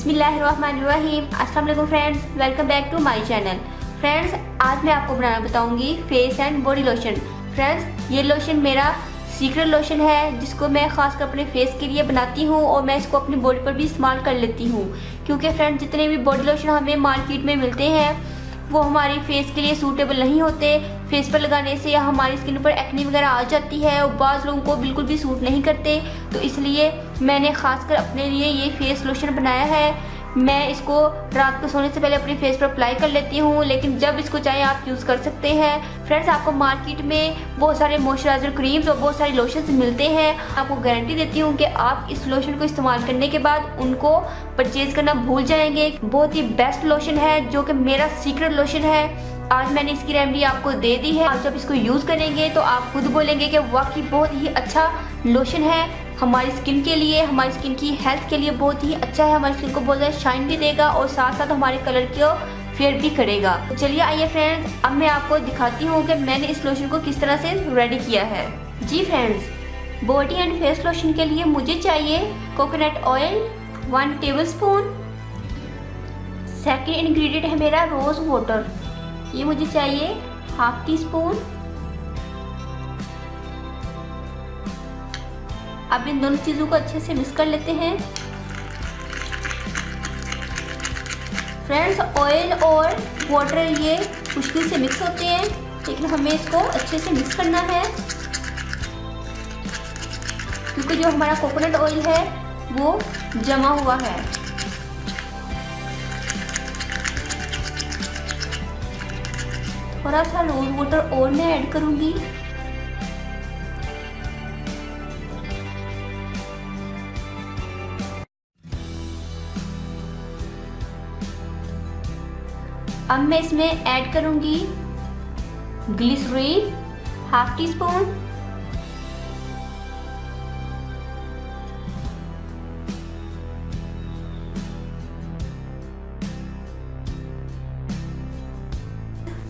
बिस्मिल्लाहिर्रहमानिर्रहीम। अस्सलाम वालेकुम friends, welcome back to my channel. Friends, आज मैं आपको बनाना बताऊंगी face and body lotion. Friends, ये लोशन मेरा सीक्रेट लोशन है जिसको मैं खासकर अपने फेस के लिए बनाती हूँ और मैं इसको अपनी बॉडी पर भी इस्तेमाल कर लेती हूँ, क्योंकि फ्रेंड्स जितने भी बॉडी लोशन हमें मार्केट में मिलते हैं वो हमारी फेस के लिए सूटेबल नहीं होते। फेस पर लगाने से या हमारी स्किन पर एक्ने वगैरह आ जाती है और बाज़ लोगों को बिल्कुल भी सूट नहीं करते। तो इसलिए मैंने खासकर अपने लिए ये फेस लोशन बनाया है। मैं इसको रात को सोने से पहले अपने फेस पर अप्लाई कर लेती हूँ, लेकिन जब इसको चाहे आप यूज़ कर सकते हैं। फ्रेंड्स, आपको मार्केट में बहुत सारे मॉइस्चराइजर क्रीम्स और बहुत सारे लोशंस मिलते हैं। आपको गारंटी देती हूँ कि आप इस लोशन को इस्तेमाल करने के बाद उनको परचेज करना भूल जाएंगे। बहुत ही बेस्ट लोशन है जो कि मेरा सीक्रेट लोशन है। आज मैंने इसकी रेमेडी आपको दे दी है। आप जब इसको यूज़ करेंगे तो आप खुद बोलेंगे कि वाकई बहुत ही अच्छा लोशन है। हमारी स्किन के लिए, हमारी स्किन की हेल्थ के लिए बहुत ही अच्छा है। हमारी स्किन को बहुत ज़्यादा शाइन भी देगा और साथ साथ हमारे कलर को फेयर भी करेगा। तो चलिए आइए फ्रेंड्स, अब मैं आपको दिखाती हूँ कि मैंने इस लोशन को किस तरह से रेडी किया है। जी friends, body and face lotion के लिए मुझे चाहिए coconut oil 1 tablespoon. Second ingredient है मेरा रोज़ वाटर, ये मुझे चाहिए 1/2 टीस्पून। अब इन दोनों चीज़ों को अच्छे से मिक्स कर लेते हैं। फ्रेंड्स, ऑयल और वाटर ये मुश्किल से मिक्स होते हैं, लेकिन हमें इसको अच्छे से मिक्स करना है, क्योंकि जो हमारा कोकोनट ऑयल है वो जमा हुआ है। थोड़ा सा रोज वाटर और मैं ऐड करूंगी। अब मैं इसमें ऐड करूंगी ग्लिसरीन 1/2 टीस्पून।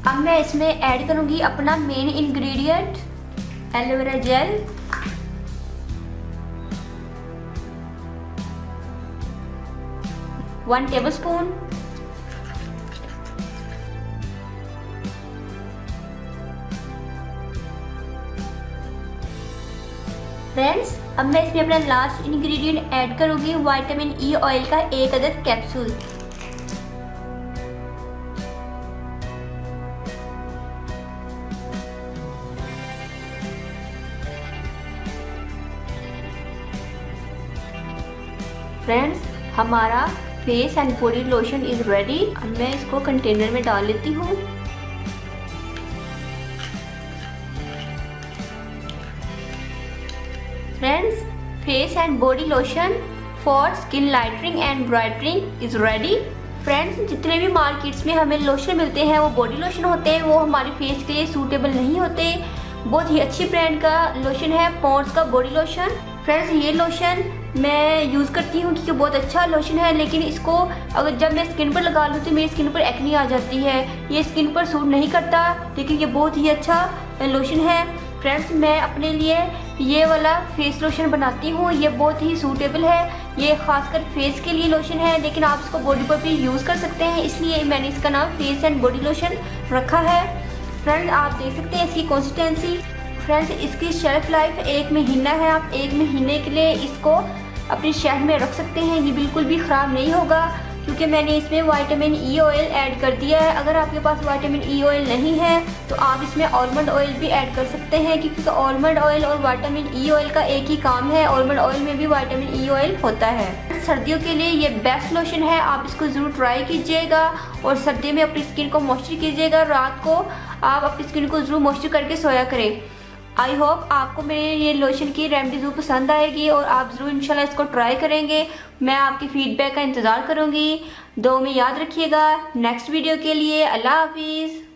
अब मैं इसमें ऐड करूंगी अपना main ingredient aloe vera gel. One tablespoon. Friends, अब मैं इसमें अपना लास्ट इंग्रेडिएंट ऐड करूंगी विटामिन ई ऑयल का 1 अदद कैप्सूल। फ्रेंड्स, हमारा face and body lotion is ready. अब मैं इसको कंटेनर में डाल लेती हूँ। Friends, face and body lotion for skin lightening and brightening is ready. Friends, जितने भी मार्केट्स में हमें लोशन मिलते हैं वो बॉडी लोशन होते हैं, वो हमारे फेस के लिए सूटेबल नहीं होते। बहुत ही अच्छी ब्रांड का लोशन है पॉन्ड्स का बॉडी लोशन। फ्रेंड्स, ये लोशन मैं यूज़ करती हूँ क्योंकि बहुत अच्छा लोशन है, लेकिन इसको अगर जब मैं स्किन पर लगा लूँ तो मेरी स्किन पर एक्ने आ जाती है। ये स्किन पर सूट नहीं करता, लेकिन ये बहुत ही अच्छा लोशन है। फ्रेंड्स, मैं अपने लिए ये वाला फेस लोशन बनाती हूँ, ये बहुत ही सूटेबल है। ये खासकर फेस के लिए लोशन है, लेकिन आप इसको बॉडी पर भी यूज़ कर सकते हैं, इसलिए मैंने इसका नाम फेस एंड बॉडी लोशन रखा है। फ्रेंड्स, आप देख सकते हैं इसकी कंसिस्टेंसी। फ्रेंड्स, इसकी शेल्फ लाइफ 1 महीना है। आप 1 महीने के लिए इसको अपनी शेल्फ में रख सकते हैं, ये बिल्कुल भी ख़राब नहीं होगा, क्योंकि मैंने इसमें विटामिन ई ऑयल ऐड कर दिया है। अगर आपके पास विटामिन ई ऑयल नहीं है तो आप इसमें आलमंड ऑयल भी ऐड कर सकते हैं, क्योंकि आलमंड ऑयल और विटामिन ई ऑयल का एक ही काम है। आलमंड ऑयल में भी विटामिन ई ऑयल होता है। सर्दियों के लिए ये बेस्ट लोशन है, आप इसको ज़रूर ट्राई कीजिएगा और सर्दियों में अपनी स्किन को मॉइस्चर कीजिएगा। रात को आप अपनी स्किन को ज़रूर मॉइस्चर करके सोया करें। आई होप आपको मेरे ये लोशन की रेमेडी ज़रूर पसंद आएगी और आप ज़रूर इंशाल्लाह इसको ट्राई करेंगे। मैं आपकी फ़ीडबैक का इंतज़ार करूँगी। दुआ में याद रखिएगा। नेक्स्ट वीडियो के लिए अल्लाह हाफिज़।